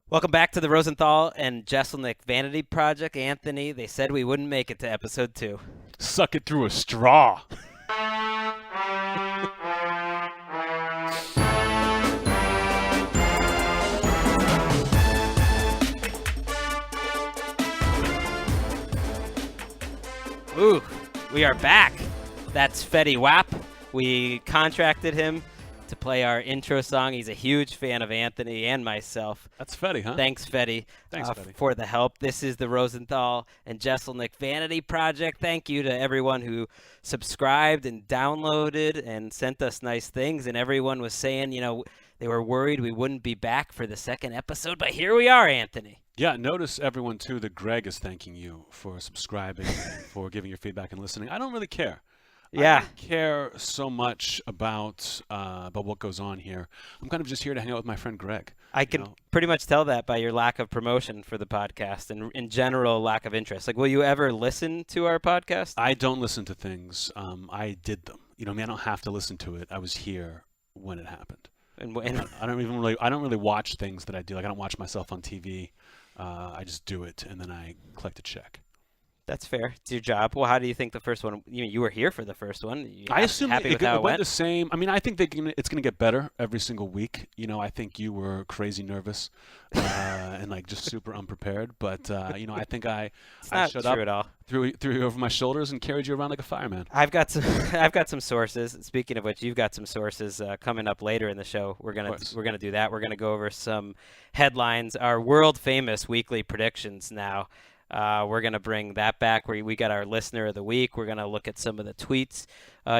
Welcome back to the Rosenthal and Jeselnik Vanity Project. Anthony, they said we wouldn't make it to episode 2. Suck it through a straw. Ooh, we are back. That's Fetty Wap. We contracted him to play our intro song. He's a huge fan of Anthony and myself. That's Fetty, huh? Thanks, Fetty, Fetty. for the help. This is the Rosenthal and Jeselnik Vanity Project. Thank you to everyone who subscribed and downloaded and sent us nice things. And everyone was saying, they were worried we wouldn't be back for the second episode. But here we are, Anthony. Yeah, notice everyone, too, that Gregg is thanking you for subscribing, for giving your feedback and listening. I don't really care. Yeah. I don't care so much about what goes on here. I'm kind of just here to hang out with my friend Gregg. I can pretty much tell that by your lack of promotion for the podcast and in general lack of interest. Like, will you ever listen to our podcast? I don't listen to things. I did them. I don't have to listen to it. I was here when it happened. And I don't really watch things that I do. Like, I don't watch myself on TV. I just do it, and then I collect a check. That's fair. It's your job. Well, how do you think the first one? You were here for the first one. I assume happy it with how it went the same. I mean, I think it's going to get better every single week. I think you were crazy nervous and like just super unprepared. But I think I showed up, at all. threw you over my shoulders, and carried you around like a fireman. I've got some sources. Speaking of which, you've got some sources coming up later in the show. We're gonna do that. We're gonna go over some headlines, our world famous weekly predictions now. We're going to bring that back. We got our listener of the week. We're going to look at some of the tweets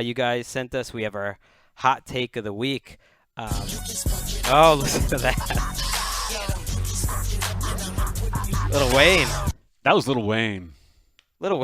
you guys sent us. We have our hot take of the week. Oh, listen to that. Lil Wayne. That was Lil Wayne. Lil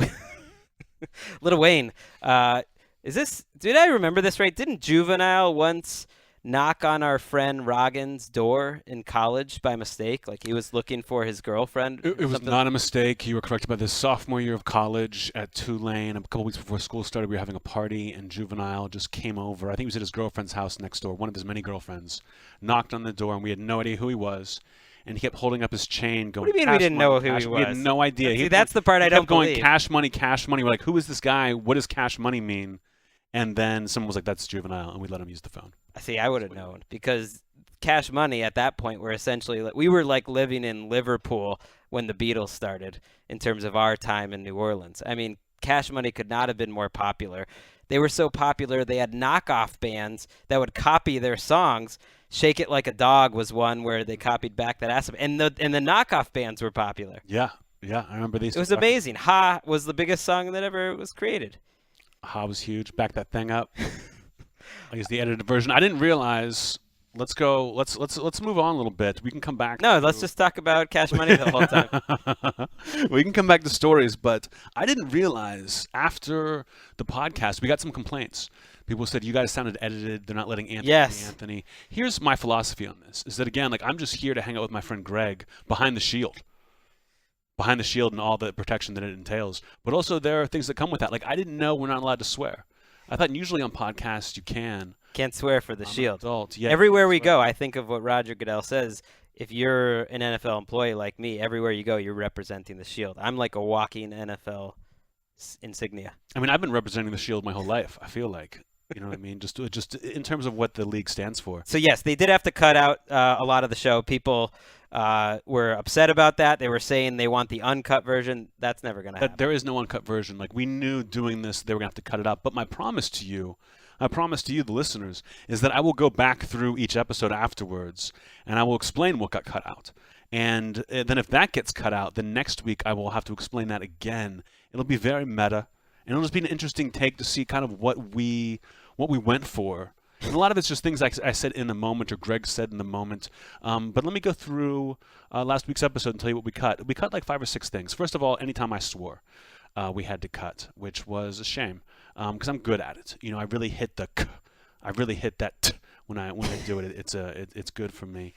Wayne. Did I remember this right? Didn't Juvenile once knock on our friend Roggen's door in college by mistake? Like he was looking for his girlfriend? It was not a mistake. You were corrected by this sophomore year of college at Tulane. A couple weeks before school started, we were having a party, and Juvenile just came over. I think he was at his girlfriend's house next door, one of his many girlfriends, knocked on the door, and we had no idea who he was. And he kept holding up his chain going, what do you mean we didn't know who he was? We had no idea. See, that's the part I don't believe. He kept going, cash money. We're like, who is this guy? What does cash money mean? And then someone was like, that's Juvenile, and we let him use the phone. See, I would have known because Cash Money at that point were essentially we were like living in Liverpool when the Beatles started in terms of our time in New Orleans. I mean, Cash Money could not have been more popular. They were so popular they had knockoff bands that would copy their songs. Shake It Like a Dog was one where they copied back that aspect, and the knockoff bands were popular. Yeah, I remember these. It was amazing. Ha was the biggest song that ever was created. Ha was huge. Back that thing up. I guess the edited version. I didn't realize. Let's go. Let's move on a little bit. We can come back. No, let's just talk about Cash Money the whole time. We can come back to stories, but I didn't realize after the podcast we got some complaints. People said you guys sounded edited. They're not letting Anthony. Yes. Anthony. Here's my philosophy on this: is that again, like I'm just here to hang out with my friend Gregg behind the shield. Behind the shield and all the protection that it entails. But also there are things that come with that. Like I didn't know we're not allowed to swear. I thought usually on podcasts you can. Can't swear for the I'm shield. An adult. Yeah, everywhere we go, I think of what Roger Goodell says. If you're an NFL employee like me, everywhere you go, you're representing the shield. I'm like a walking NFL insignia. I mean, I've been representing the shield my whole life. I feel like, you know what I mean? Just in terms of what the league stands for. So yes, they did have to cut out a lot of the show. People were upset about that. They were saying they want the uncut version. That's never going to happen. There is no uncut version. Like we knew doing this, they were going to have to cut it out. But my promise to you, the listeners, is that I will go back through each episode afterwards and I will explain what got cut out. And then if that gets cut out, then next week I will have to explain that again. It'll be very meta, and it'll just be an interesting take to see kind of what we went for. And a lot of it's just things I said in the moment or Gregg said in the moment. But let me go through last week's episode and tell you what we cut. We cut like 5 or 6 things. First of all, anytime I swore, we had to cut, which was a shame because I'm good at it. I really hit the k. I really hit that t when I do it. It's good for me.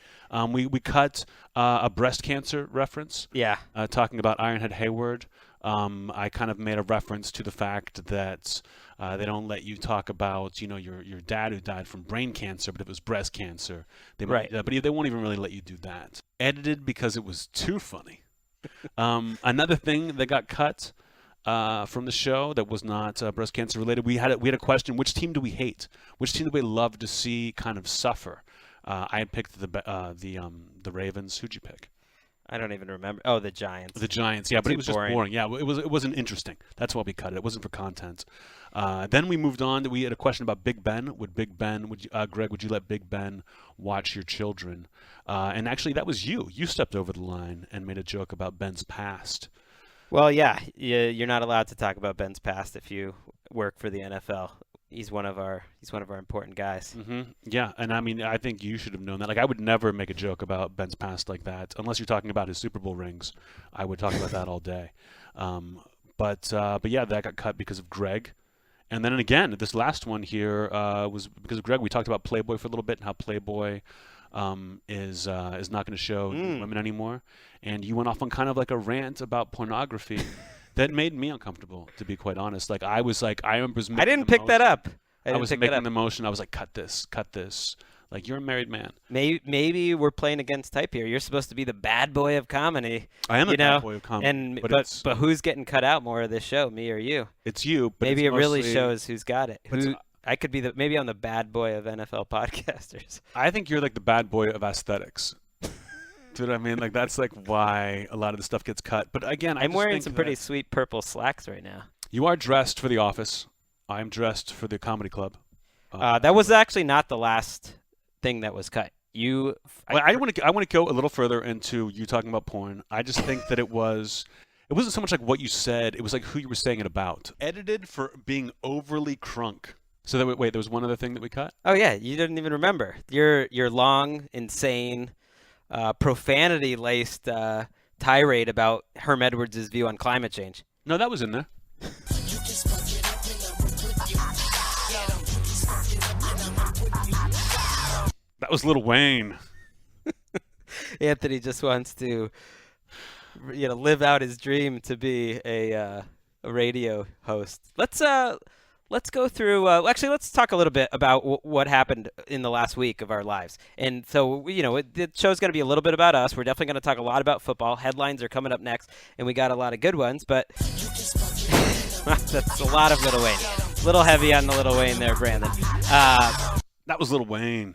We cut a breast cancer reference. Yeah. Talking about Ironhead Hayward. I kind of made a reference to the fact that they don't let you talk about, your dad who died from brain cancer, but if it was breast cancer, Right. but they won't even really let you do that. Edited because it was too funny. Another thing that got cut from the show that was not breast cancer related, we had a question: which team do we hate? Which team do we love to see kind of suffer? I had picked the Ravens. Who'd you pick? I don't even remember. Oh, the Giants. The Giants, yeah, but it was just boring. Yeah, it wasn't interesting. That's why we cut it. It wasn't for content. Then we moved on. We had a question about Big Ben. Greg, would you let Big Ben watch your children? And actually, that was you. You stepped over the line and made a joke about Ben's past. Well, yeah, you're not allowed to talk about Ben's past if you work for the NFL. He's one of our important guys. Mm-hmm. Yeah, and I mean, I think you should have known that. Like, I would never make a joke about Ben's past like that, unless you're talking about his Super Bowl rings. I would talk about that all day. But yeah, that got cut because of Greg. And then again, this last one here was because of Greg. We talked about Playboy for a little bit and how Playboy is not going to show women anymore. And you went off on kind of like a rant about pornography. That made me uncomfortable, to be quite honest. Like, I was like, I didn't pick that up. I was making the motion. I was like, cut this. Like, you're a married man. Maybe we're playing against type here. You're supposed to be the bad boy of comedy. I am the bad boy of comedy. But who's getting cut out more of this show, me or you? It's you. But maybe it really shows who's got it. I could be maybe I'm the bad boy of NFL podcasters. I think you're like the bad boy of aesthetics. Do you know what I mean? Like, that's like why a lot of the stuff gets cut. But again, I'm wearing some pretty sweet purple slacks right now. You are dressed for the office. I'm dressed for the comedy club. That was actually not the last thing that was cut. I want to go a little further into you talking about porn. I just think that it wasn't so much like what you said. It was like who you were saying it about. Edited for being overly crunk. So there was one other thing that we cut? Oh yeah, you didn't even remember. Your long, insane, profanity-laced tirade about Herm Edwards' view on climate change. No, that was in there. That was Lil Wayne. Anthony just wants to, live out his dream to be a radio host. Let's go through. Actually, let's talk a little bit about what happened in the last week of our lives. And so, the show's going to be a little bit about us. We're definitely going to talk a lot about football. Headlines are coming up next, and we got a lot of good ones. But that's a lot of Lil Wayne. A little heavy on the Lil Wayne there, Brandon. That was Lil Wayne.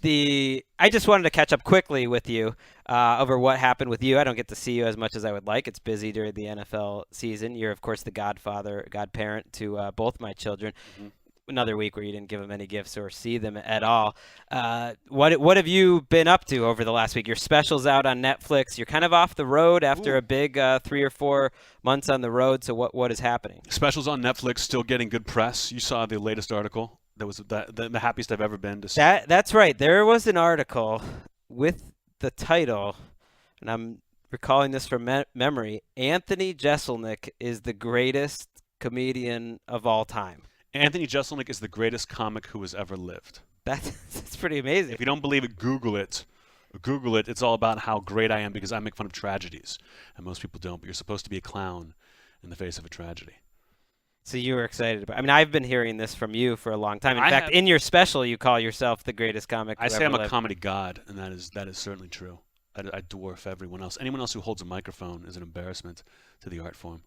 I just wanted to catch up quickly with you over what happened with you. I don't get to see you as much as I would like. It's busy during the NFL season. You're, of course, the godparent to both my children. Mm-hmm. Another week where you didn't give them any gifts or see them at all. What have you been up to over the last week? Your special's out on Netflix. You're kind of off the road after a big 3 or 4 months on the road. So what is happening? Special's on Netflix, still getting good press. You saw the latest article. That was the happiest I've ever been to see. That's right. There was an article with the title, and I'm recalling this from memory, Anthony Jeselnik is the greatest comedian of all time. Anthony Jeselnik is the greatest comic who has ever lived. That's pretty amazing. If you don't believe it, Google it. Google it. It's all about how great I am because I make fun of tragedies. And most people don't, but you're supposed to be a clown in the face of a tragedy. So you were excited about. I mean, I've been hearing this from you for a long time. In fact, in your special, you call yourself the greatest comic. I say I'm a comedy god, and that is certainly true. I dwarf everyone else. Anyone else who holds a microphone is an embarrassment to the art form.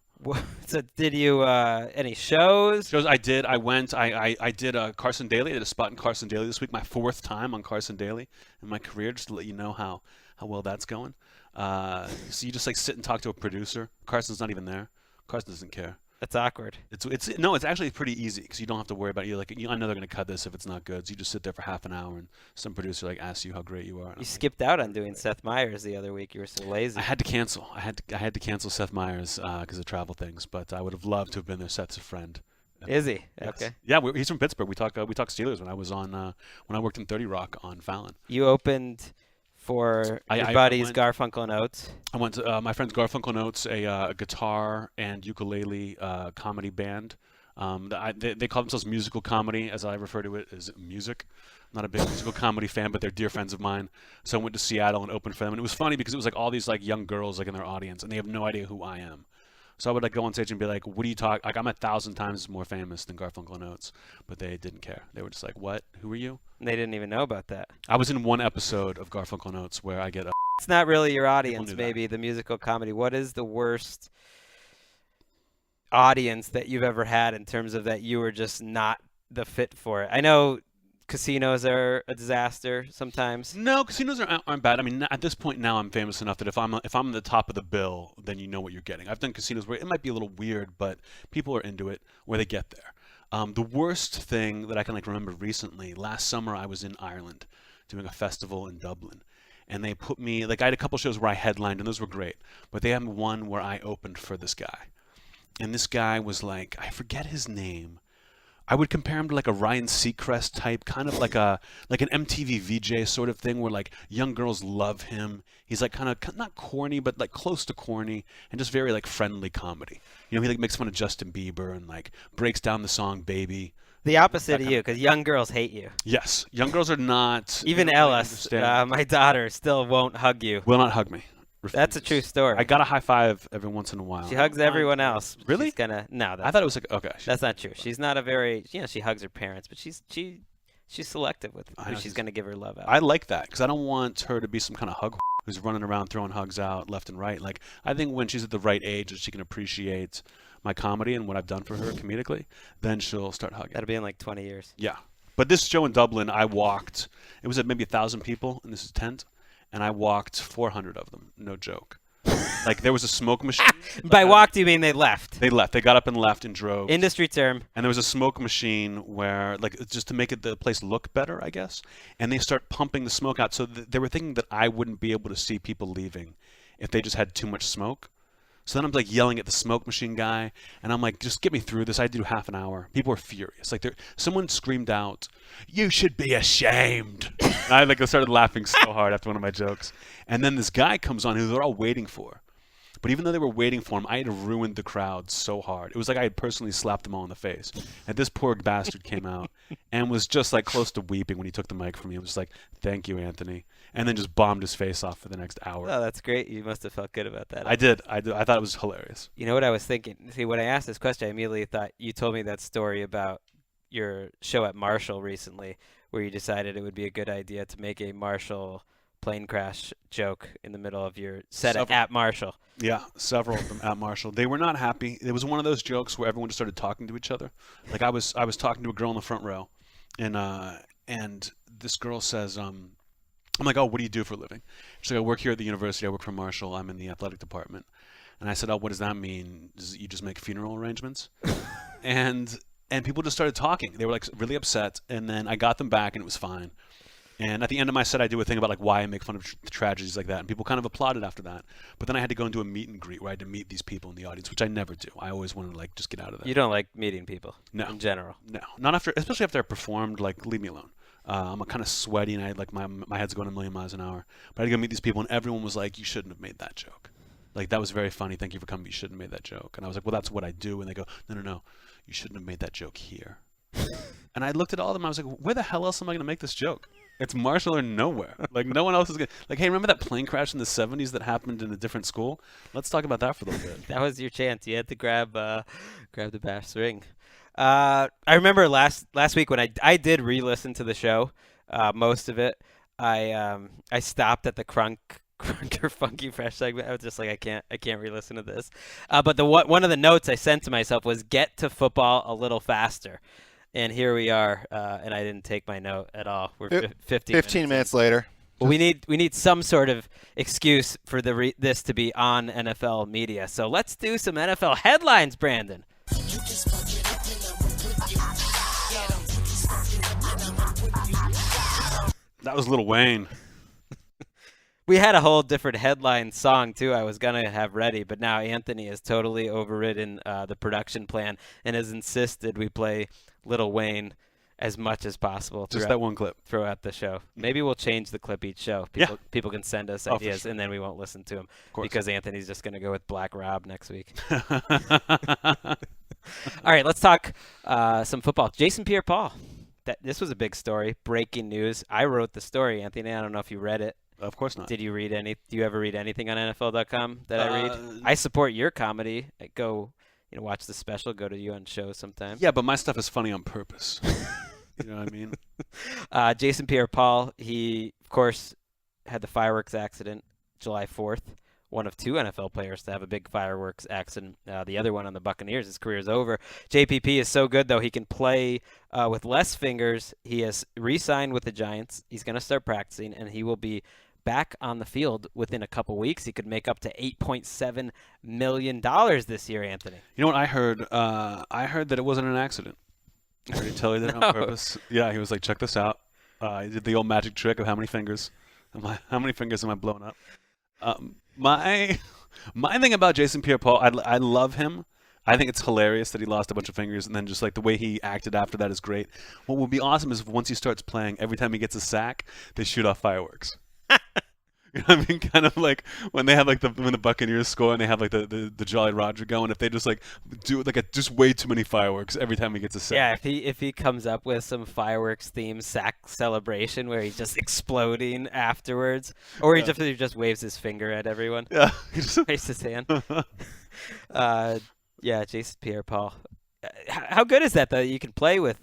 So did you any shows? Shows I did. I went. I did Carson Daly. I did a spot in Carson Daly this week. My 4th time on Carson Daly in my career, just to let you know how well that's going. So you just like sit and talk to a producer. Carson's not even there. Carson doesn't care. That's awkward. It's actually pretty easy because you don't have to worry about it. I know they're going to cut this if it's not good. So you just sit there for half an hour and some producer asks you how great you are. You skipped out on doing Seth Meyers the other week. You were so lazy. I had to cancel. I had to cancel Seth Meyers because of travel things. But I would have loved to have been there. Seth's a friend. Is he? Yes. Okay. Yeah, he's from Pittsburgh. We talk Steelers when I was on when I worked in 30 Rock on Fallon. You opened for your buddies Garfunkel and Oates. I went to my friends Garfunkel and Oates, a guitar and ukulele comedy band. They call themselves musical comedy, as I refer to it as music. I'm not a big musical comedy fan, but they're dear friends of mine. So I went to Seattle and opened for them, and it was funny because it was like all these like young girls like in their audience, and they have no idea who I am. So I would like go on stage and be like, "What do you talk? Like I'm 1,000 times more famous than Garfunkel and Oates," but they didn't care. They were just like, "What? Who are you?" They didn't even know about that. I was in one episode of Garfunkel and Oates where I get. It's not really your audience, maybe the musical comedy. What is the worst audience that you've ever had in terms of that you were just not the fit for it? I know casinos are a disaster sometimes. No, casinos aren't bad. I mean, at this point now, I'm famous enough that if I'm at the top of the bill, then you know what you're getting. I've done casinos where it might be a little weird, but people are into it where they get there. The worst thing that I can like remember recently, last summer I was in Ireland doing a festival in Dublin, and they put me like I had a couple shows where I headlined, and those were great, but they had one where I opened for this guy, and this guy was like, I forget his name. I would compare him to like a Ryan Seacrest type, kind of like an MTV VJ sort of thing where like young girls love him. He's like kind of not corny, but like close to corny and just very like friendly comedy. You know, he like makes fun of Justin Bieber and like breaks down the song Baby. The opposite of you, because young girls hate you. Yes. Young girls are not. Even Ellis, my daughter, still won't hug you. Will not hug me. Refuses. That's a true story. I got a high five every once in a while. She hugs everyone else. Really? No. I thought it was like, okay. That's not true. She's not a very, she hugs her parents, but she's selective with who she's going to give her love out. I like that because I don't want her to be some kind of hug who's running around throwing hugs out left and right. Like, I think when she's at the right age that she can appreciate my comedy and what I've done for her comedically, then she'll start hugging. That'll be in like 20 years. Yeah. But this show in Dublin, I walked, it was at maybe 1,000 people in this tent, and I walked 400 of them. No joke. Like, there was a smoke machine. By walked, you mean they left? They left. They got up and left and drove. Industry term. And there was a smoke machine where, like, just to make the place look better, I guess. And they start pumping the smoke out. So they were thinking that I wouldn't be able to see people leaving if they just had too much smoke. So then I'm like yelling at the smoke machine guy, and I'm like, just get me through this. I do half an hour. People are furious. Like, someone screamed out, "You should be ashamed." And I started laughing so hard after one of my jokes. And then this guy comes on who they're all waiting for. But even though they were waiting for him, I had ruined the crowd so hard. It was like I had personally slapped them all in the face. And this poor bastard came out and was just like close to weeping when he took the mic from me. I was just like, "Thank you, Anthony." And then just bombed his face off for the next hour. Oh, that's great. You must have felt good about that. I did. I thought it was hilarious. You know what I was thinking? See, when I asked this question, I immediately thought you told me that story about your show at Marshall recently where you decided it would be a good idea to make a Marshall plane crash joke in the middle of your set at Marshall. Yeah, several of them at Marshall. They were not happy. It was one of those jokes where everyone just started talking to each other. Like I was talking to a girl in the front row, and this girl says, I'm like, "Oh, what do you do for a living?" She's like, "I work here at the university. I work for Marshall. I'm in the athletic department." And I said, "Oh, what does that mean? You just make funeral arrangements?" and people just started talking. They were like really upset, and then I got them back, and it was fine. And at the end of my set, I do a thing about like why I make fun of tragedies like that, and people kind of applauded after that. But then I had to go and do a meet and greet where I had to meet these people in the audience, which I never do. I always want to like just get out of that. You don't like meeting people? No. In general? No, not after, especially after I performed. Like, leave me alone. I'm kind of sweaty, and I had like my head's going a million miles an hour. But I had to go meet these people, and everyone was like, "You shouldn't have made that joke. Like, that was very funny. Thank you for coming. You shouldn't have made that joke." And I was like, "Well, that's what I do." And they go, No. You shouldn't have made that joke here." And I looked at all of them. I was like, "Where the hell else am I going to make this joke? It's Marshall or nowhere. Like, no one else is going to... Like, hey, remember that plane crash in the 70s that happened in a different school? Let's talk about that for a little bit." That was your chance. You had to grab the bass ring. I remember last week when I did re-listen to the show, most of it. I stopped at the Crunker Funky Fresh segment. I was just like, I can't re-listen to this. But one of the notes I sent to myself was get to football a little faster. And here we are, and I didn't take my note at all. We're 15 minutes later. Well, we need some sort of excuse for this to be on NFL media. So let's do some NFL headlines, Brandon. That was Lil Wayne. We had a whole different headline song, too, I was going to have ready, but now Anthony has totally overridden the production plan and has insisted we play Lil Wayne as much as possible. Just that one clip. Throughout the show. Maybe we'll change the clip each show. People can send us ideas, and then we won't listen to them because Anthony's just going to go with Black Rob next week. All right, let's talk some football. Jason Pierre-Paul this was a big story. Breaking news. I wrote the story, Anthony. I don't know if you read it. Of course not. Did you read any? Do you ever read anything on NFL.com that I read? I support your comedy. Go, watch the special. Go to you on show sometime. Yeah, but my stuff is funny on purpose. You know what I mean? Jason Pierre-Paul, he, of course, had the fireworks accident July 4th. One of 2 NFL players to have a big fireworks accident. The other one on the Buccaneers, his career is over. JPP is so good, though, he can play with less fingers. He has re-signed with the Giants. He's going to start practicing, and he will be back on the field within a couple weeks. He could make up to $8.7 million this year, Anthony. You know what I heard? I heard that it wasn't an accident. Did he tell you that No. on purpose? Yeah, he was like, check this out. He did the old magic trick of how many fingers am I blowing up? My thing about Jason Pierre-Paul, I love him. I think it's hilarious that he lost a bunch of fingers, and then just like the way he acted after that is great. What would be awesome is if once he starts playing, every time he gets a sack, they shoot off fireworks. You know what I mean? Kind of like when they have like when the Buccaneers score and they have like the Jolly Roger going. If they just like do like just way too many fireworks every time he gets a sack. Yeah, if he comes up with some fireworks themed sack celebration where he's just exploding afterwards, or he just waves his finger at everyone. Yeah, waves his hand. Yeah, Jason Pierre-Paul. How good is that though? You can play with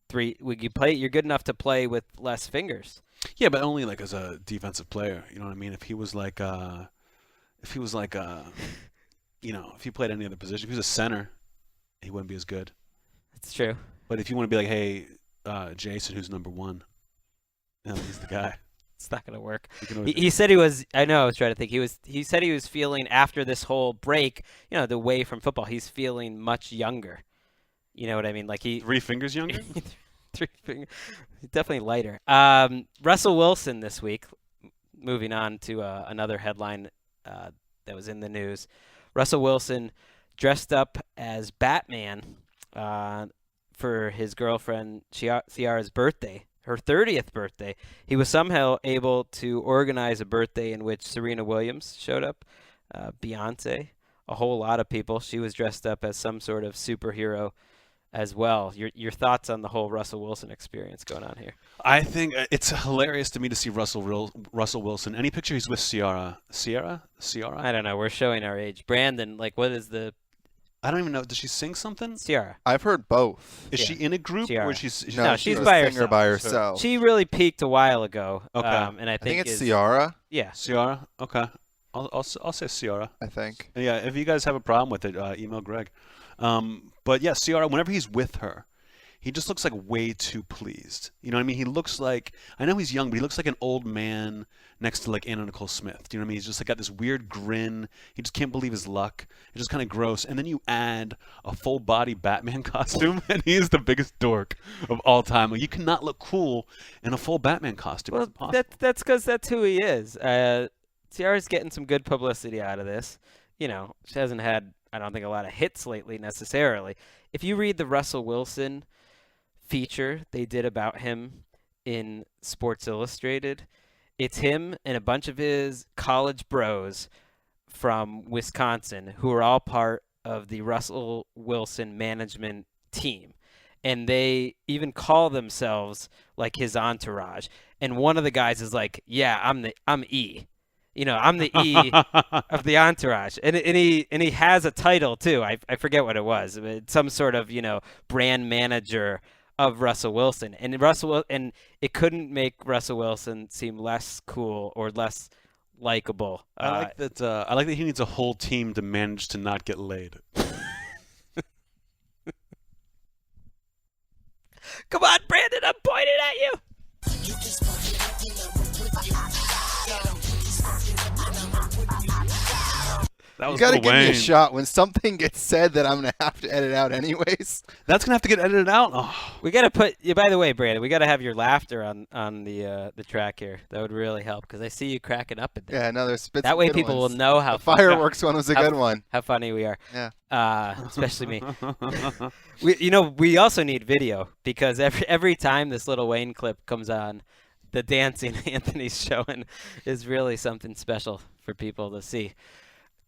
3. You're good enough to play with less fingers. Yeah, but only like as a defensive player. You know what I mean? If he played any other position, if he was a center, he wouldn't be as good. That's true. But if you want to be like, hey, Jason, who's number 1, he's the guy. It's not going to work. He said he was. I know. I was trying to think. He said he was feeling after this whole break, the way from football. He's feeling much younger. You know what I mean? Like 3 fingers younger. 3 fingers. Definitely lighter. Russell Wilson this week. Moving on to another headline that was in the news. Russell Wilson dressed up as Batman for his girlfriend Ciara's birthday, her 30th birthday. He was somehow able to organize a birthday in which Serena Williams showed up, Beyonce, a whole lot of people. She was dressed up as some sort of superhero as well. Your thoughts on the whole Russell Wilson experience going on here? I think it's hilarious to me to see Russell Wilson. Any picture he's with Ciara? I don't know. We're showing our age. Brandon, what is the... I don't even know. Does she sing something? Ciara. I've heard both. Is she in a group? Ciara. Or she's No, she's by herself. She really peaked a while ago. Okay. And I think it's Ciara. Yeah. Ciara? Okay. I'll say Ciara. I think. Yeah, if you guys have a problem with it, email Greg. But yeah, Ciara, whenever he's with her, he just looks like way too pleased. You know what I mean? He looks like, I know he's young, but he looks like an old man next to like Anna Nicole Smith. Do you know what I mean? He's just like got this weird grin. He just can't believe his luck. It's just kind of gross. And then you add a full body Batman costume, and he is the biggest dork of all time. Like, you cannot look cool in a full Batman costume. Well, that's because that's who he is. Ciara's getting some good publicity out of this. She hasn't had, I don't think, a lot of hits lately necessarily. If you read the Russell Wilson feature they did about him in Sports Illustrated, it's him and a bunch of his college bros from Wisconsin who are all part of the Russell Wilson management team. And they even call themselves like his entourage. And one of the guys is like, yeah, I'm E. I'm the E of the entourage, and he has a title too. I forget what it was. It's some sort of brand manager of Russell Wilson, and it couldn't make Russell Wilson seem less cool or less likable. I like that. I like that he needs a whole team to manage to not get laid. Come on, Brandon! I'm pointing at you. You gotta give me a shot when something gets said that I'm gonna have to edit out anyways. That's gonna have to get edited out. Oh. We gotta put. By the way, Brandon, we gotta have your laughter on the track here. That would really help because I see you cracking up at that. Yeah, no, there's that way people will know how the fireworks one was a good one. How funny we are. Yeah. Especially me. We also need video because every time this Lil Wayne clip comes on, the dancing Anthony's showing is really something special for people to see.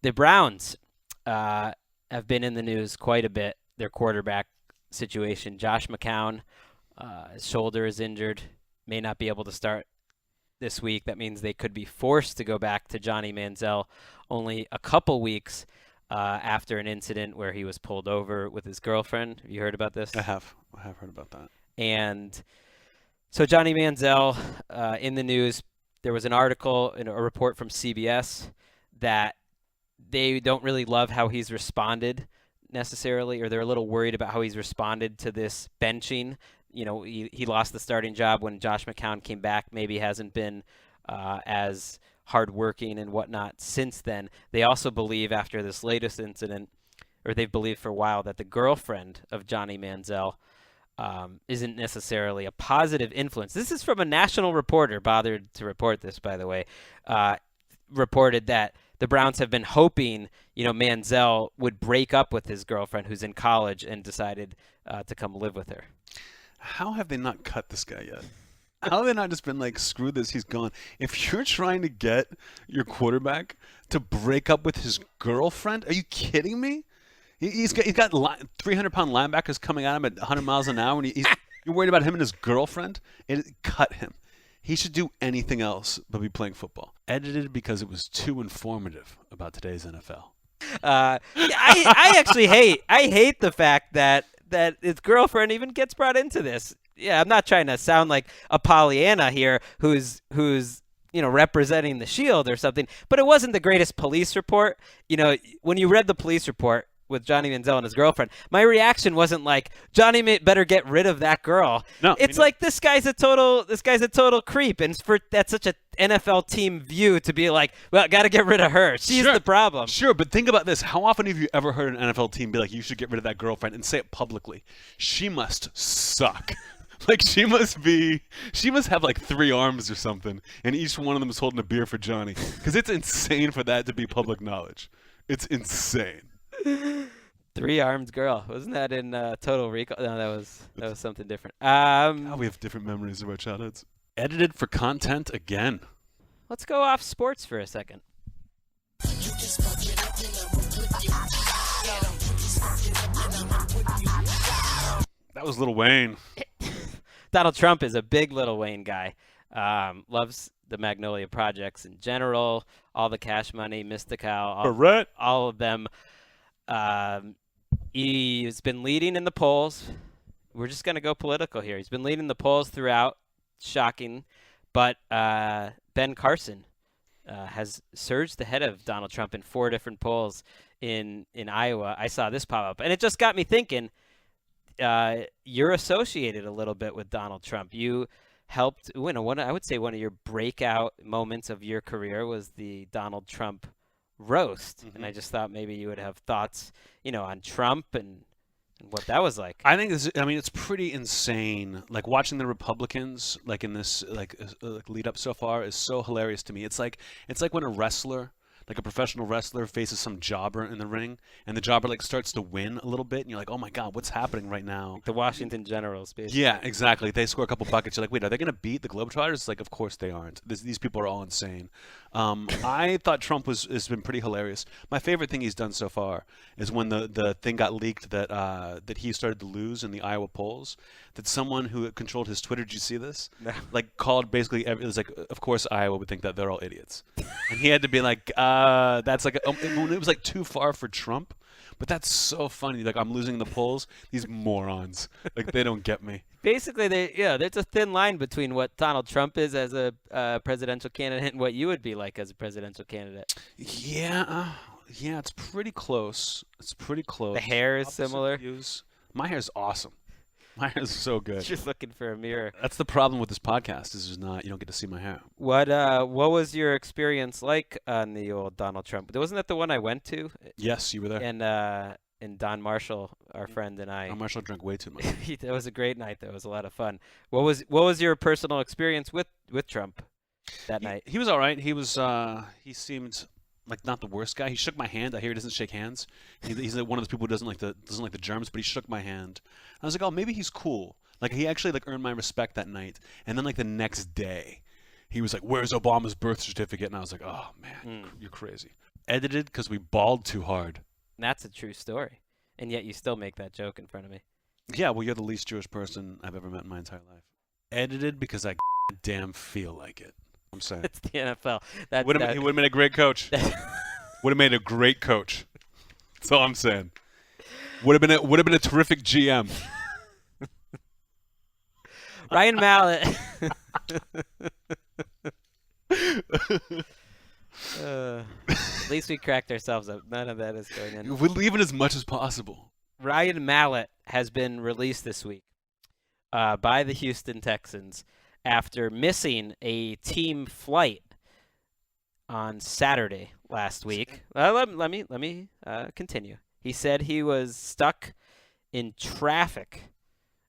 The Browns have been in the news quite a bit. Their quarterback situation. Josh McCown His shoulder is injured, may not be able to start this week. That means they could be forced to go back to Johnny Manziel only a couple weeks after an incident where he was pulled over with his girlfriend. Have you heard about this? I have heard about that. And so Johnny Manziel, in the news, there was an article, a report from CBS that they don't really love how he's responded necessarily, or they're a little worried about how he's responded to this benching. You know, he lost the starting job when Josh McCown came back. Maybe hasn't been as hardworking and whatnot since then. They also believe after this latest incident, or they've believed for a while, that the girlfriend of Johnny Manziel isn't necessarily a positive influence. This is from a national reporter, bothered to report this, by the way, reported that the Browns have been hoping, Manziel would break up with his girlfriend who's in college and decided to come live with her. How have they not cut this guy yet? How have they not just been like, screw this, he's gone? If you're trying to get your quarterback to break up with his girlfriend, are you kidding me? He's got 300-pound linebackers coming at him at 100 miles an hour, and you're worried about him and his girlfriend? Cut him. He should do anything else but be playing football. Edited because it was too informative about today's NFL. I actually hate the fact that his girlfriend even gets brought into this. Yeah, I'm not trying to sound like a Pollyanna here who's representing the Shield or something, but it wasn't the greatest police report. When you read the police report with Johnny Manziel and his girlfriend, my reaction wasn't like, Johnny better get rid of that girl. No, it's like this guy's a total creep, and that's such a NFL team view to be like, well, got to get rid of her. She's the problem. Sure, but think about this. How often have you ever heard an NFL team be like, you should get rid of that girlfriend, and say it publicly? She must suck. Like, she must have like 3 arms or something, and each one of them is holding a beer for Johnny. Because it's insane for that to be public knowledge. It's insane. 3-armed girl. Wasn't that in Total Recall? No, that was something different. God, we have different memories of our childhoods. Edited for content again. Let's go off sports for a second. That was Lil Wayne. Donald Trump is a big Lil Wayne guy. Loves the Magnolia Projects in general, all the Cash Money, Mystical, all of them. He's been leading in the polls. We're just going to go political here. He's been leading the polls throughout. Shocking. But Ben Carson has surged ahead of Donald Trump in 4 different polls in Iowa. I saw this pop up, and it just got me thinking, you're associated a little bit with Donald Trump. You helped win I would say one of your breakout moments of your career was the Donald Trump roast. Mm-hmm. And I just thought maybe you would have thoughts, on Trump and what that was like. I think it's pretty insane. Like, watching the Republicans, like, in this lead up so far is so hilarious to me. It's like when a wrestler, like a professional wrestler, faces some jobber in the ring, and the jobber starts to win a little bit, and you're like, oh my God, what's happening right now? Like the Washington Generals, basically. Yeah, exactly. They score a couple buckets. You're like, wait, are they going to beat the Globetrotters? It's like, of course they aren't. These people are all insane. I thought Trump has been pretty hilarious. My favorite thing he's done so far is when the thing got leaked that he started to lose in the Iowa polls, that someone who controlled his Twitter, did you see this? No. Called basically, it was like, of course Iowa would think that they're all idiots. And he had to be like, that's like, it was like too far for Trump. But that's so funny. Like, I'm losing the polls. These morons. Like, they don't get me. Basically, there's a thin line between what Donald Trump is as a presidential candidate and what you would be like as a presidential candidate. Yeah, it's pretty close. The hair is similar. Views. My hair is awesome. My hair is so good. Just looking for a mirror. That's the problem with this podcast is you don't get to see my hair. What was your experience like on the old Donald Trump? Wasn't that the one I went to? Yes, you were there. And Don Marshall, our friend, and I. Don Marshall drank way too much. That was a great night. That was a lot of fun. What was your personal experience with Trump that night? He was all right. He seemed like not the worst guy. He shook my hand. I hear he doesn't shake hands. He's one of those people who doesn't like the germs, but he shook my hand. I was like, oh, maybe he's cool. Like, he actually earned my respect that night. And then the next day, he was like, where's Obama's birth certificate? And I was like, oh man, you're crazy. Edited because we balled too hard. That's a true story, and yet you still make that joke in front of me. Yeah, well, you're the least Jewish person I've ever met in my entire life. Edited because I damn feel like it. I'm saying. It's the NFL. He would have made a great coach. Would have made a great coach. That's all I'm saying. Would have been a terrific GM. Ryan Mallett. At least we cracked ourselves up. None of that is going in. We're leaving as much as possible. Ryan Mallett has been released this week by the Houston Texans after missing a team flight on Saturday last week. Let me continue. He said he was stuck in traffic,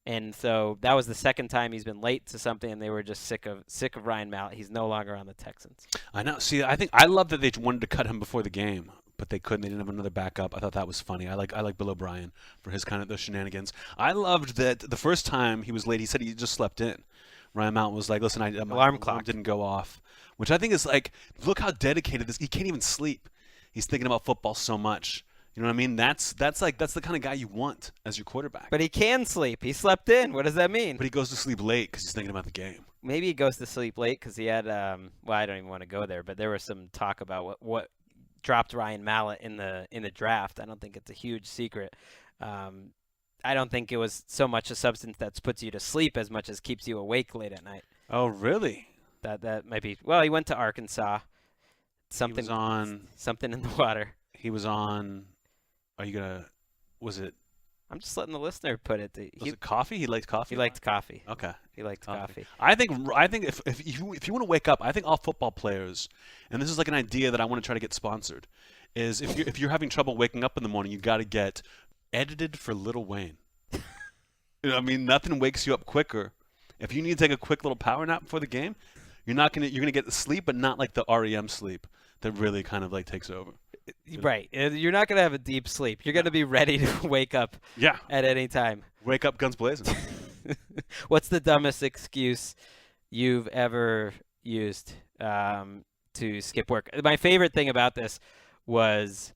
and so that was the second time he's been late to something, and they were just sick of Ryan Mallett. He's no longer on the Texans. I know. See, I love that they wanted to cut him before the game, but they couldn't. They didn't have another backup. I thought that was funny. I like Bill O'Brien for his kind of those shenanigans. I loved that the first time he was late, he said he just slept in. Ryan Mallett was like, "Listen, my alarm clock didn't go off," which I think is like, look how dedicated this. He can't even sleep. He's thinking about football so much. You know what I mean? That's the kind of guy you want as your quarterback. But he can sleep. He slept in. What does that mean? But he goes to sleep late because he's thinking about the game. Maybe he goes to sleep late because he had well, I don't even want to go there, but there was some talk about what dropped Ryan Mallett in the draft. I don't think it's a huge secret. I don't think it was so much a substance that puts you to sleep as much as keeps you awake late at night. Oh, really? That might be. Well, he went to Arkansas. Something he was on something in the water. He was on. Are you gonna? Was it? I'm just letting the listener put it. Was it coffee? He liked coffee. He liked coffee. Okay. He liked coffee. I think if you want to wake up, I think all football players, and this is like an idea that I want to try to get sponsored, is if you're having trouble waking up in the morning, you got to get edited for Lil Wayne. I mean, nothing wakes you up quicker. If you need to take a quick little power nap before the game, you're gonna get the sleep, but not like the REM sleep that really kind of like takes over. Right. You're not going to have a deep sleep. You're going to be ready to wake up at any time. Wake up guns blazing. What's the dumbest excuse you've ever used to skip work? My favorite thing about this was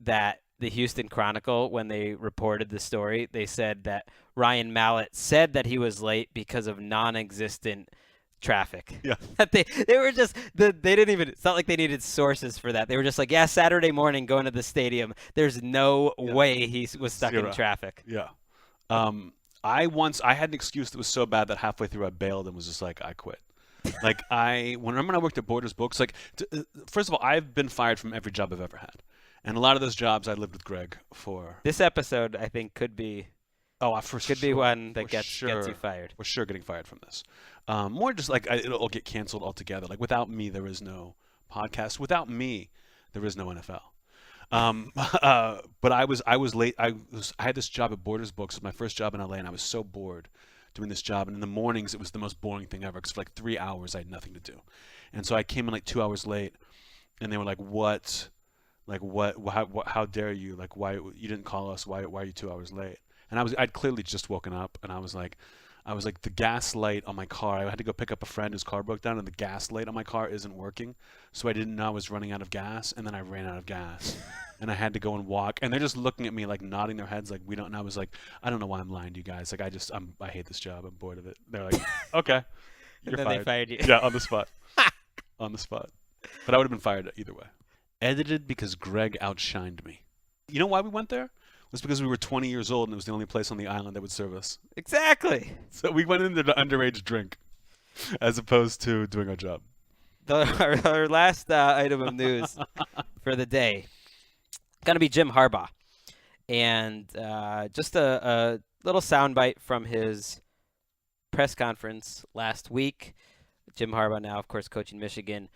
that the Houston Chronicle, when they reported the story, they said that Ryan Mallett said that he was late because of non-existent traffic. Yeah. they were just they didn't even. It's not like they needed sources for that. They were just like, yeah, Saturday morning going to the stadium. There's no way he was stuck in traffic. Yeah. I had an excuse that was so bad that halfway through I bailed and was just like, I quit. Like when I worked at Borders Books, like first of all, I've been fired from every job I've ever had, and a lot of those jobs I lived with Gregg for. This episode I think could be. Could be one that gets you fired. We're sure getting fired from this. More just like it'll get canceled altogether. Like without me, there is no podcast. Without me, there is no NFL. But I was late. I had this job at Borders Books. It was my first job in LA, and I was so bored doing this job. And in the mornings, it was the most boring thing ever because for like 3 hours, I had nothing to do. And so I came in like 2 hours late, and they were like, "What? Like what? How dare you? Like why you didn't call us? Why are you 2 hours late?" And I'd clearly just woken up, and I was like, the gas light on my car. I had to go pick up a friend whose car broke down, and the gas light on my car isn't working. So I didn't know I was running out of gas, and then I ran out of gas, and I had to go and walk. And they're just looking at me, like nodding their heads, like we don't. And I was like, I don't know why I'm lying to you guys. Like I hate this job. I'm bored of it. They're like, okay, you're and then fired. They fired you. Yeah, on the spot. On the spot. But I would have been fired either way. Edited because Gregg outshined me. You know why we went there? It was because we were 20 years old and it was the only place on the island that would serve us. Exactly. So we went into the underage drink as opposed to doing our job. Our last item of news for the day going to be Jim Harbaugh. And just a little soundbite from his press conference last week. Jim Harbaugh now, of course, coaching Michigan.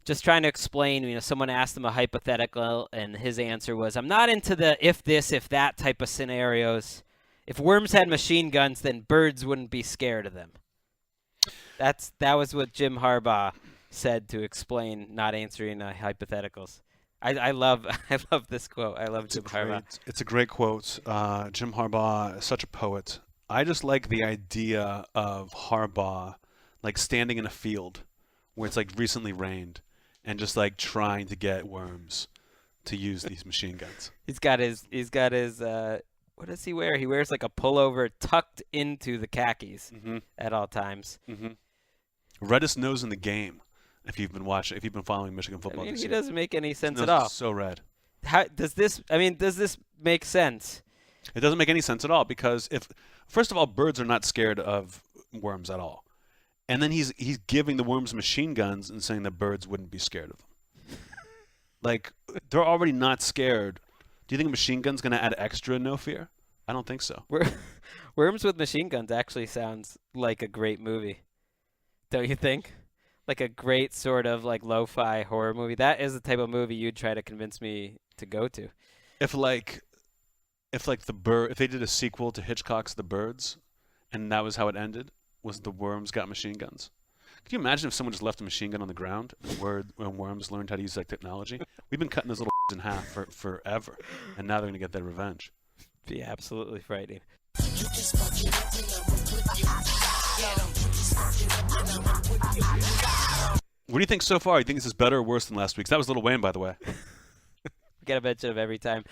Just trying to explain, someone asked him a hypothetical, and his answer was, I'm not into the if this, if that type of scenarios. If worms had machine guns, then birds wouldn't be scared of them. That was what Jim Harbaugh said to explain not answering hypotheticals. I love this quote. I love Jim Harbaugh. It's a great quote. Jim Harbaugh is such a poet. I just like the idea of Harbaugh like standing in a field where it's like recently rained, and just like trying to get worms to use these machine guns. He's got his what does he wear? He wears like a pullover tucked into the khakis at all times. Reddest nose in the game. If you've been following Michigan football this he year. doesn't make any sense His at nose all. is so red. How does this make sense? It doesn't make any sense at all because first of all, birds are not scared of worms at all. And then he's giving the worms machine guns and saying that birds wouldn't be scared of them. Like, they're already not scared. Do you think a machine gun's going to add extra no fear? I don't think so. Worms with machine guns actually sounds like a great movie. Don't you think? Like a great sort of like lo-fi horror movie. That is the type of movie you'd try to convince me to go to. If they did a sequel to Hitchcock's The Birds and that was how it ended, was the worms got machine guns. Could you imagine if someone just left a machine gun on the ground and worms learned how to use that technology? We've been cutting those little in half for forever, and now they're going to get their revenge. Be absolutely frightening. What do you think so far? You think this is better or worse than last week's? That was Lil Wayne, by the way. We get a mention of every time.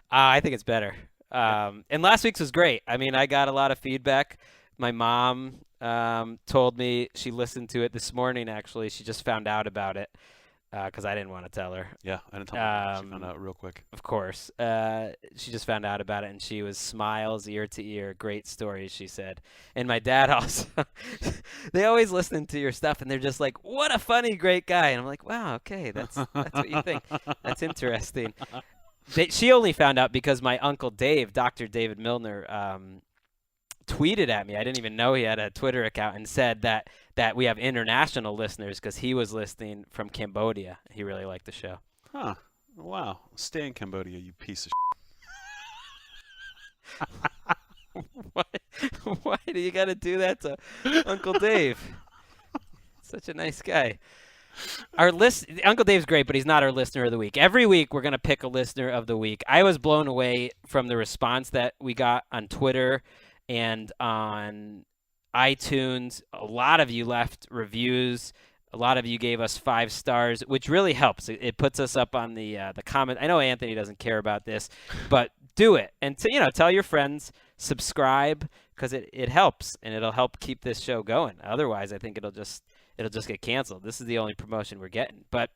I think it's better. And last week's was great. I mean, I got a lot of feedback. My mom told me she listened to it this morning, actually. She just found out about it because I didn't want to tell her. Yeah, I didn't tell her. She found out real quick. Of course. She just found out about it, and she was smiles ear to ear. Great stories, she said. And my dad also. They always listen to your stuff, and they're just like, what a funny, great guy. And I'm like, wow, okay, that's what you think. That's interesting. She only found out because my Uncle Dave, Dr. David Milner, tweeted at me. I didn't even know he had a Twitter account and said that we have international listeners because he was listening from Cambodia. He really liked the show. Huh. Wow. Stay in Cambodia, you piece of Why do you got to do that to Uncle Dave? Such a nice guy. Uncle Dave's great, but he's not our listener of the week. Every week we're going to pick a listener of the week. I was blown away from the response that we got on Twitter and on iTunes. A lot of you left reviews. A lot of you gave us 5 stars, which really helps. It puts us up on the comment. I know Anthony doesn't care about this, but do it. And tell your friends, subscribe, because it helps, and it'll help keep this show going. Otherwise, I think it'll just get canceled. This is the only promotion we're getting. But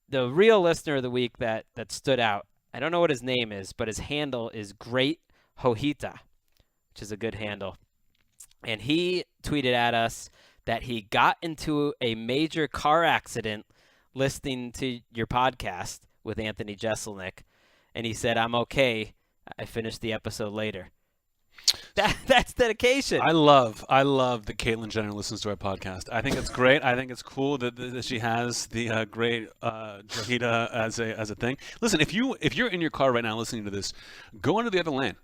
the real listener of the week that stood out, I don't know what his name is, but his handle is Great Hojita, which is a good handle. And he tweeted at us that he got into a major car accident listening to your podcast with Anthony Jeselnik. And he said, I'm okay. I finished the episode later. That's dedication. I love that Caitlyn Jenner listens to our podcast. I think it's great. I think it's cool that she has the great Jahida as a thing. Listen, if you're in your car right now listening to this, go into the other lane.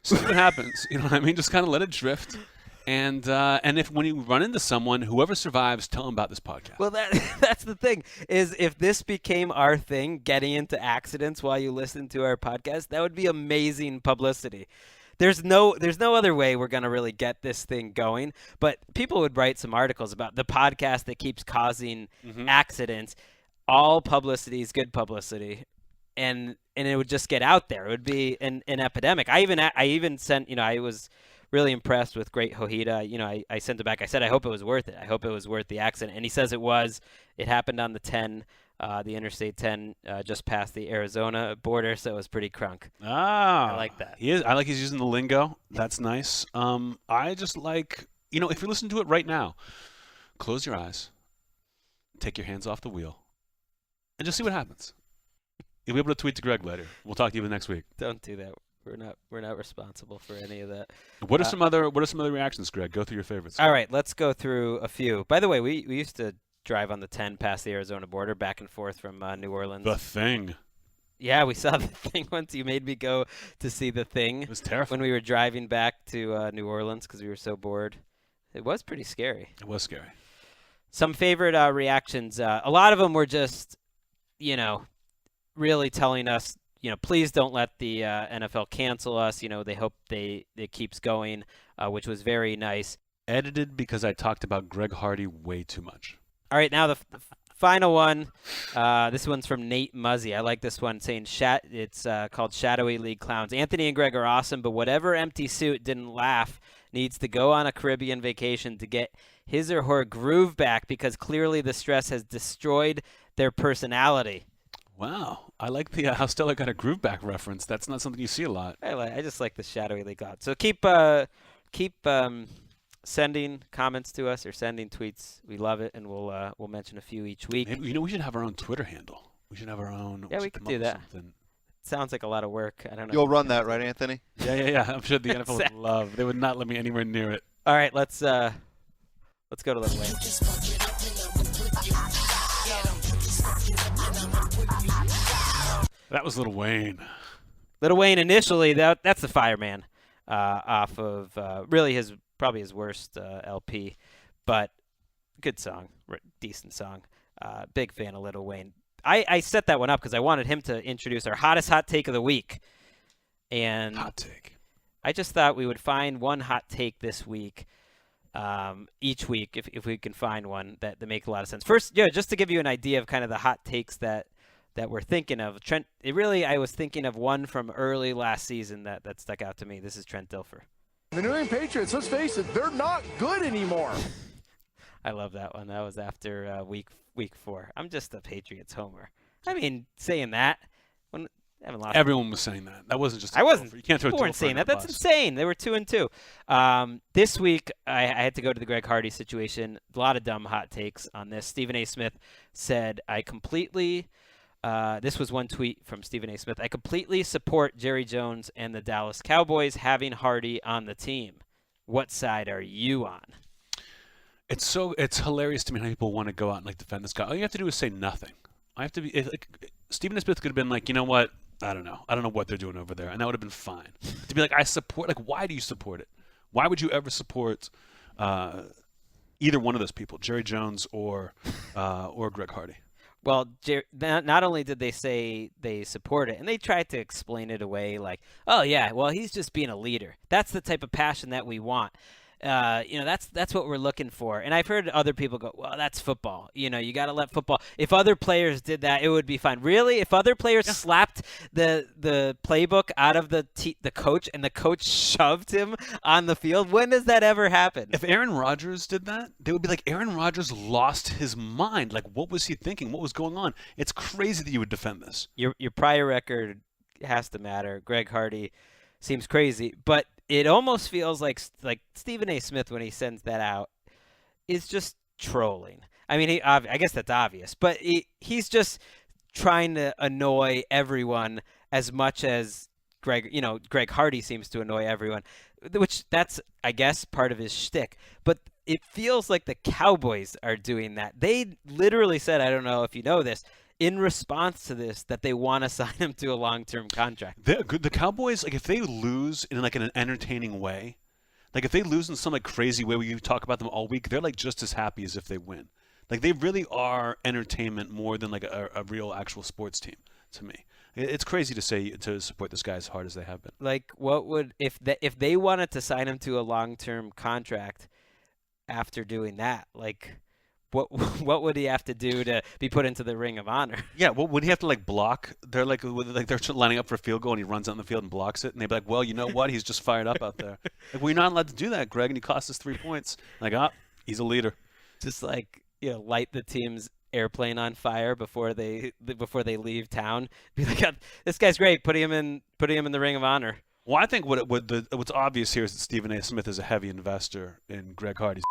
See what happens. You know what I mean? Just kind of let it drift. And if when you run into someone, whoever survives, tell them about this podcast. Well, that's the thing, is if this became our thing, getting into accidents while you listen to our podcast, that would be amazing publicity. There's no other way we're going to really get this thing going. But people would write some articles about the podcast that keeps causing accidents. All publicity is good publicity. And it would just get out there. It would be an epidemic. I even sent, I was really impressed with Great Hojita. I sent it back. I said, I hope it was worth it. I hope it was worth the accident. And he says it was. It happened on the 10, the Interstate 10, just past the Arizona border, so it was pretty crunk. Ah. I like that. I like he's using the lingo. That's nice. I just like, if you listen to it right now, close your eyes, take your hands off the wheel, and just see what happens. You'll be able to tweet to Greg later. We'll talk to you next week. Don't do that. We're not responsible for any of that. What are some other reactions, Greg? Go through your favorites. All right, let's go through a few. By the way, we used to drive on the 10 past the Arizona border, back and forth from New Orleans. The Thing. Yeah, we saw The Thing once. You made me go to see The Thing. It was terrifying. When we were driving back to New Orleans because we were so bored. It was pretty scary. It was scary. Some favorite reactions. A lot of them were just, really telling us, please don't let the NFL cancel us. They hope it keeps going, which was very nice. Edited because I talked about Greg Hardy way too much. All right, now the final one. This one's from Nate Muzzy. I like this one, saying it's called Shadowy League Clowns. Anthony and Gregg are awesome, but whatever empty suit didn't laugh needs to go on a Caribbean vacation to get his or her groove back, because clearly the stress has destroyed their personality. Wow. I like the how Stella got a groove back reference. That's not something you see a lot. I just like the Shadowy League Clowns. So keep sending comments to us or sending tweets. We love it, and we'll mention a few each week. Maybe, we should have our own Twitter handle. We should have our own. Yeah, we could do that. Sounds like a lot of work. I don't know. You'll run that, right, Anthony? Yeah. I'm sure the NFL would love. They would not let me anywhere near it. All right, let's go to Lil Wayne. That was Lil Wayne. Lil Wayne initially, that's the Fireman, off of really probably his worst LP, but good song, decent song. Big fan of Lil Wayne. I set that one up because I wanted him to introduce our hottest hot take of the week. And hot take. I just thought we would find one hot take this week, each week, if we can find one that make a lot of sense. First, just to give you an idea of kind of the hot takes that we're thinking of. Trent, I was thinking of one from early last season that stuck out to me. This is Trent Dilfer. The New England Patriots, let's face it, they're not good anymore. I love that one. That was after week 4. I'm just a Patriots homer. I mean, saying that when I haven't lost. Everyone was saying that. That wasn't just. I wasn't. You can't throw. People weren't saying that. That's insane. They were 2-2. This week I had to go to the Greg Hardy situation. A lot of dumb hot takes on this. Stephen A. Smith said, "I completely." This was one tweet from Stephen A. Smith. "I completely support Jerry Jones and the Dallas Cowboys having Hardy on the team. What side are you on?" It's hilarious to me how people want to go out and defend this guy. All you have to do is say nothing. I have to be Stephen A. Smith could have been like, you know what? I don't know what they're doing over there, and that would have been fine. To be like, I support. Why do you support it? Why would you ever support either one of those people, Jerry Jones or Greg Hardy? Well, not only did they say they support it, and they tried to explain it away like, oh, yeah, well, he's just being a leader. That's the type of passion that we want. That's what we're looking for. And I've heard other people go, well, that's football. You got to let football. If other players did that, it would be fine. Really? If other players slapped the playbook out of the coach and the coach shoved him on the field, when does that ever happen? If Aaron Rodgers did that, they would be like, Aaron Rodgers lost his mind. Like, what was he thinking? What was going on? It's crazy that you would defend this. Your prior record has to matter. Greg Hardy seems crazy, but it almost feels like Stephen A. Smith, when he sends that out, is just trolling. I mean, I guess that's obvious, but he's just trying to annoy everyone as much as Greg Hardy seems to annoy everyone, which that's, I guess, part of his shtick. But it feels like the Cowboys are doing that. They literally said, I don't know if you know this, in response to this, that they want to sign him to a long-term contract. The Cowboys, if they lose in an entertaining way, if they lose in some crazy way where you talk about them all week, they're just as happy as if they win. They really are entertainment more than a real actual sports team to me. It's crazy to support this guy as hard as they have been. What would if they wanted to sign him to a long-term contract after doing that? What would he have to do to be put into the Ring of Honor? Yeah, well, would he have to block? They're they're lining up for a field goal and he runs out in the field and blocks it, and they'd be like, well, you know what? He's just fired up out there. Well, you're not allowed to do that, Greg, and he cost us 3 points. He's a leader. Just light the team's airplane on fire before they leave town. Be like, this guy's great. Put him in the Ring of Honor. Well, I think what's obvious here is that Stephen A. Smith is a heavy investor in Greg Hardy's.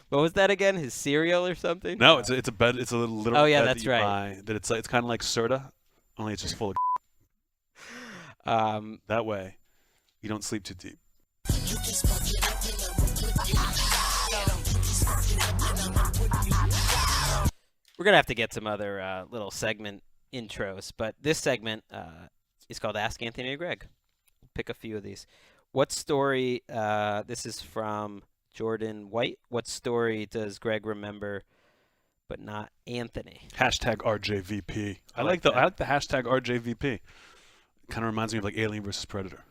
What was that again? His cereal or something? No, it's a bed. It's a little oh yeah, bed that's that you right. buy, that it's kind of like Serta, only it's just full of. That way, you don't sleep too deep. We're gonna have to get some other little segment intros, but this segment is called Ask Anthony or Greg. Pick a few of these. What story? This is from Jordan White. What story does Greg remember, but not Anthony? Hashtag RJVP. I like the hashtag RJVP. It kind of reminds me of Alien versus Predator.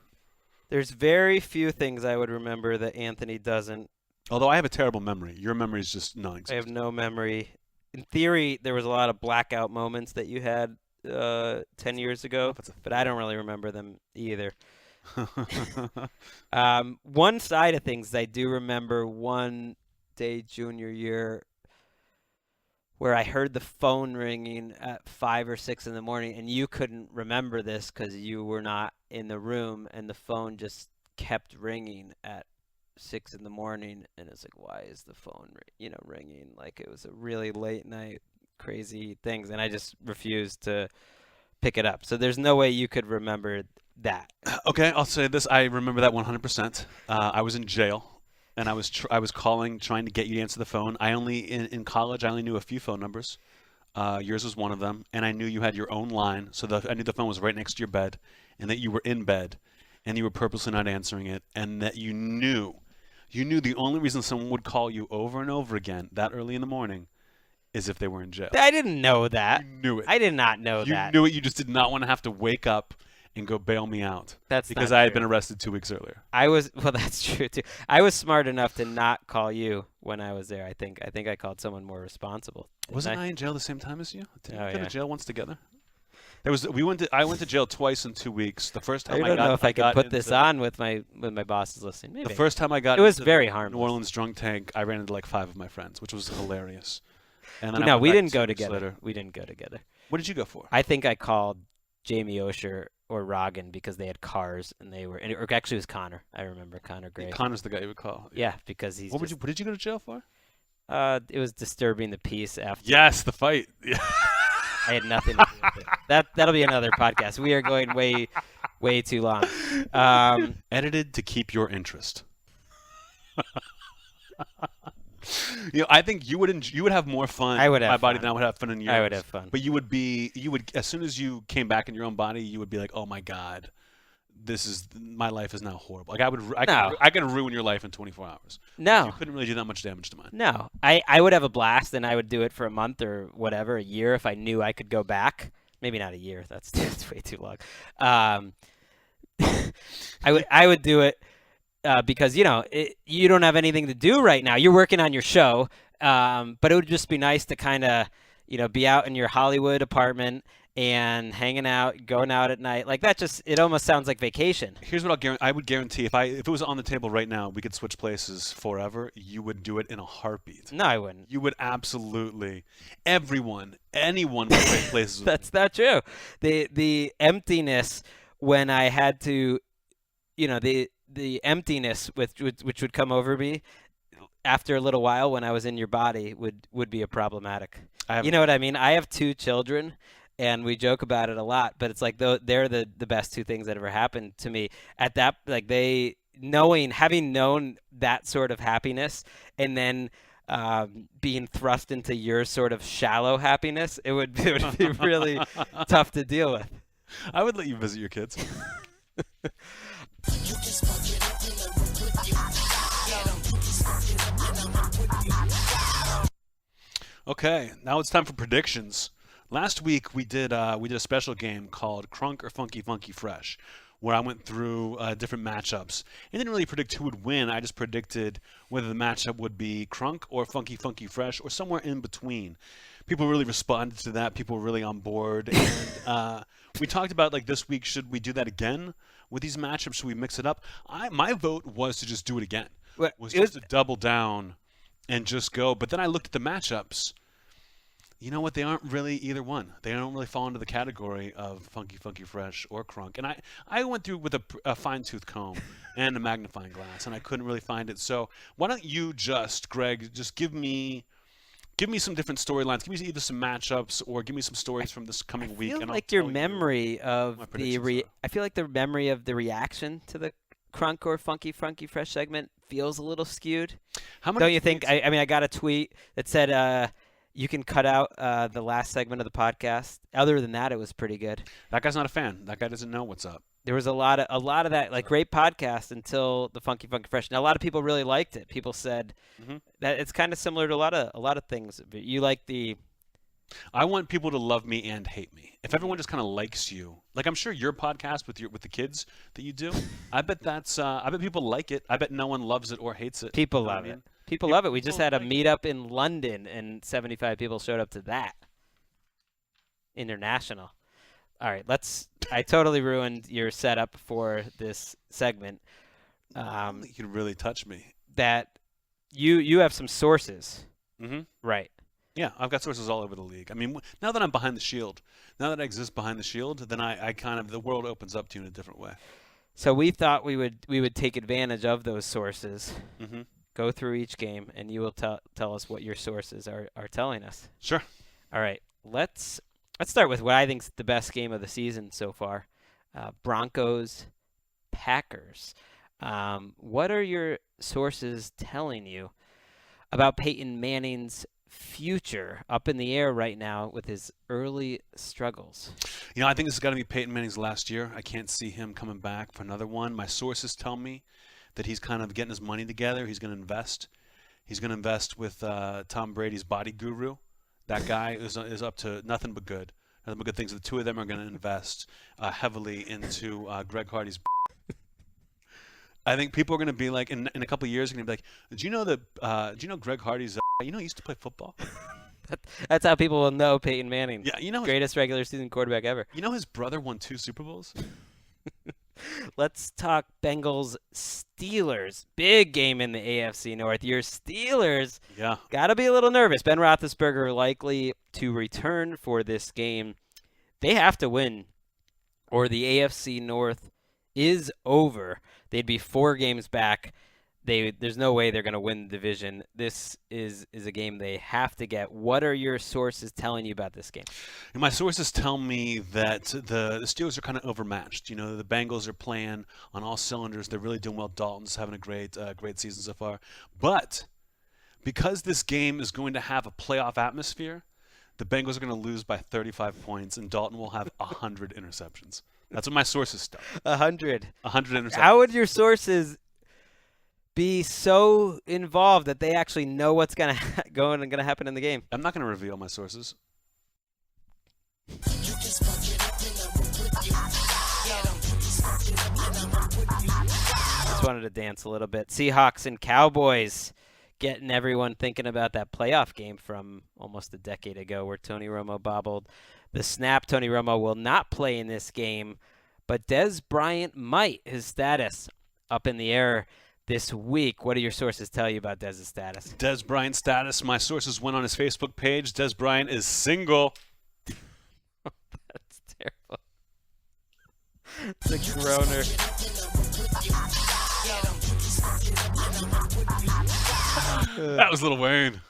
There's very few things I would remember that Anthony doesn't Although I have a terrible memory. Your memory is just I non-existent. have no memory. In theory, there was a lot of blackout moments that you had 10 years ago, but I don't really remember them either. One side of things I do remember one day junior year where I heard the phone ringing at 5 or 6 in the morning, and you couldn't remember this because you were not in the room, and the phone just kept ringing at 6 in the morning, and it's like, why is the phone ringing? Like, it was a really late night, crazy things, and I just refused to pick it up. So there's no way you could remember that. Okay, I'll say this. I remember that 100%. I was in jail. And I was calling, trying to get you to answer the phone. In college, I only knew a few phone numbers. Yours was one of them, and I knew you had your own line, so I knew the phone was right next to your bed, and that you were in bed, and you were purposely not answering it, and that you knew the only reason someone would call you over and over again that early in the morning is if they were in jail. I didn't know that. You knew it. I did not know that. You knew it. You just did not want to have to wake up and go bail me out. That's because not I had true. been arrested 2 weeks earlier. Well, that's true too. I was smart enough to not call you when I was there. I think I called someone more responsible. Wasn't I in jail the same time as you? Didn't we go to yeah. jail once together? I went to jail twice in 2 weeks. The first time I don't know if I could put this on with my bosses listening. Maybe. The first time I got it was into very the harmless. New Orleans drunk tank, I ran into like 5 of my friends, which was hilarious. And then No, we didn't go 2 weeks together. later. We didn't go together. What did you go for? I think I called Jamie Osher or Rogan because they had cars and they were. Or actually, it was Connor. I remember Connor Gray. Connor's the guy you would call. Yeah, because he's. What did you go to jail for? It was disturbing the peace after. Yes, the fight. Yeah. I had nothing to do with it. That'll be another podcast. We are going way too long. Edited to keep your interest. I think you would have more fun I would have in my body fun. than I would have fun in yours. I would have fun. But you would as soon as you came back in your own body, you would be like, oh my God, my life is now horrible. Like I could ruin your life in 24 hours. No. You couldn't really do that much damage to mine. No. I would have a blast, and I would do it for a month or whatever, a year, if I knew I could go back. Maybe not a year. That's way too long. I would do it because, you don't have anything to do right now. You're working on your show, but it would just be nice to kind of, be out in your Hollywood apartment and hanging out, going out at night. Like that it almost sounds like vacation. Here's what I would guarantee. If it was on the table right now, we could switch places forever, you would do it in a heartbeat. No, I wouldn't. You would absolutely. Anyone would trade places with That's not true. The emptiness when I had to, the emptiness which would come over me after a little while when I was in your body would be a problematic. You know what I mean? I have 2 children, and we joke about it a lot, but it's like they're the best 2 things that ever happened to me. At that, like having known that sort of happiness, and then being thrust into your sort of shallow happiness, it would be really tough to deal with. I would let you visit your kids. Okay, now it's time for predictions. Last week we did a special game called Crunk or Funky Fresh, where I went through different matchups. I didn't really predict who would win. I just predicted whether the matchup would be Crunk or Funky Fresh or somewhere in between. People really responded to that. People were really on board. And we talked about, like, this week, should we do that again with these matchups? Should we mix it up? My vote was to just do it again. Just to double down and just go. But then I looked at the matchups. You know what? They aren't really either one. They don't really fall into the category of Funky Fresh or Crunk. And I went through with a fine-tooth comb and a magnifying glass, and I couldn't really find it. So why don't you Greg, just give me some different storylines. Give me either some matchups or give me some stories from this coming week. I feel like your memory of I feel like the memory of the reaction to the Crunk or Funky Fresh segment feels a little skewed. Don't you think? I got a tweet that said you can cut out the last segment of the podcast. Other than that, it was pretty good. That guy's not a fan. That guy doesn't know what's up. There was a lot of that, like, great podcast until the Funky Fresh. Now, a lot of people really liked it. People said that it's kind of similar to a lot of things. You like the. I want people to love me and hate me. If everyone just kind of likes you, like I'm sure your podcast with the kids that you do, I bet people like it. I bet no one loves it or hates it. People love it. People love it. We just had a meetup in London, and 75 people showed up to that. International. All right, I totally ruined your setup for this segment. You can really touch me. That you have some sources. Mm-hmm. Right. Yeah, I've got sources all over the league. I mean, now that I'm behind the shield, now that I exist behind the shield, then I kind of, the world opens up to you in a different way. So we thought we would take advantage of those sources, Mm-hmm. go through each game, and you will tell us what your sources are telling us. Sure. All right, let's start with what I think is the best game of the season so far, Broncos, Packers. What are your sources telling you about Peyton Manning's future up in the air right now with his early struggles? You know, I think this has got to be Peyton Manning's last year. I can't see him coming back for another one. My sources tell me that he's kind of getting his money together. He's going to invest. He's going to invest with Tom Brady's body guru. That guy is up to nothing but good. Nothing but good things. The two of them are going to invest heavily into Greg Hardy's. I think people are going to be like, in a couple of years, going to be like, do you know Greg Hardy's, he used to play football? That's how people will know Peyton Manning. Yeah, greatest regular season quarterback ever. You know his brother won 2 Super Bowls? Let's talk Bengals Steelers. Big game in the AFC North. Your Steelers got to be a little nervous. Ben Roethlisberger likely to return for this game. They have to win, or the AFC North is over. They'd be 4 games back. There's no way they're going to win the division. This is a game they have to get. What are your sources telling you about this game? And my sources tell me that the Steelers are kind of overmatched. You know, the Bengals are playing on all cylinders. They're really doing well. Dalton's having a great season so far. But because this game is going to have a playoff atmosphere, the Bengals are going to lose by 35 points, and Dalton will have 100 interceptions. That's what my sources tell. 100 interceptions. How How would your sources be so involved that they actually know what's going to happen in the game? I'm not going to reveal my sources. Just wanted to dance a little bit. Seahawks and Cowboys getting everyone thinking about that playoff game from almost a decade ago where Tony Romo bobbled the snap. Tony Romo will not play in this game, but Dez Bryant might. His status up in the air this week. What do your sources tell you about Dez's status? Dez Bryant's status. My sources went on his Facebook page. Dez Bryant is single. That's terrible. It's a groaner. That was Lil Wayne.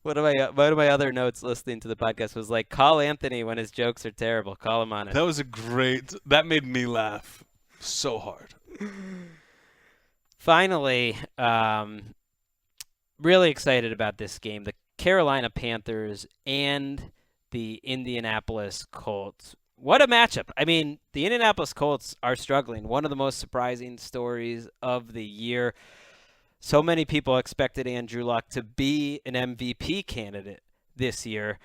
One of my other notes listening to the podcast was like, call Anthony when his jokes are terrible. Call him on it. That made me laugh so hard. Finally, really excited about this game. The Carolina Panthers and the Indianapolis Colts. What a matchup. I mean, the Indianapolis Colts are struggling. One of the most surprising stories of the year. So many people expected Andrew Luck to be an MVP candidate this year.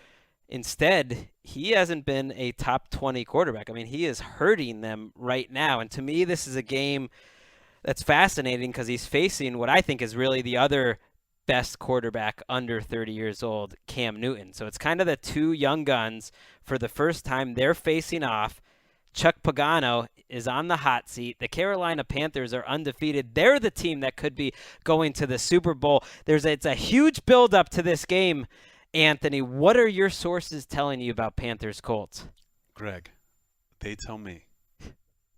Instead, he hasn't been a top 20 quarterback. I mean, he is hurting them right now. And to me, this is a game that's fascinating because he's facing what I think is really the other best quarterback under 30 years old, Cam Newton. So it's kind of the two young guns. For the first time, they're facing off. Chuck Pagano is on the hot seat. The Carolina Panthers are undefeated. They're the team that could be going to the Super Bowl. It's a huge build-up to this game. Anthony, what are your sources telling you about Panthers Colts? Greg, they tell me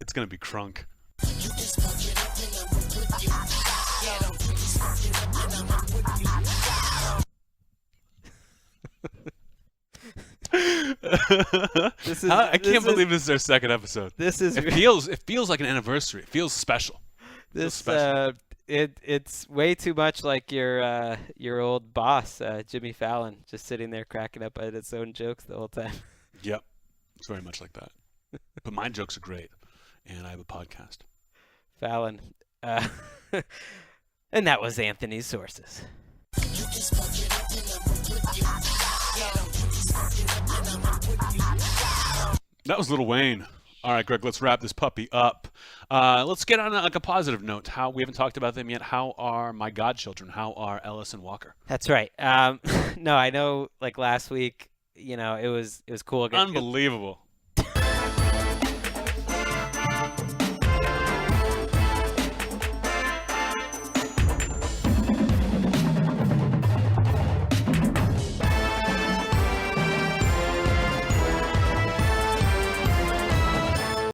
it's going to be crunk. I can't believe this is our second episode. It feels like an anniversary. It feels special. It's way too much like your old boss, Jimmy Fallon, just sitting there cracking up at its own jokes the whole time. Yep, it's very much like that. But my jokes are great, and I have a podcast. Fallon, and that was Anthony's sources. That was Lil Wayne. All right, Greg, let's wrap this puppy up. Let's get on a positive note. We haven't talked about them yet. How are my godchildren? How are Ellis and Walker? That's right. No, I know. Like last week, it was cool. Unbelievable.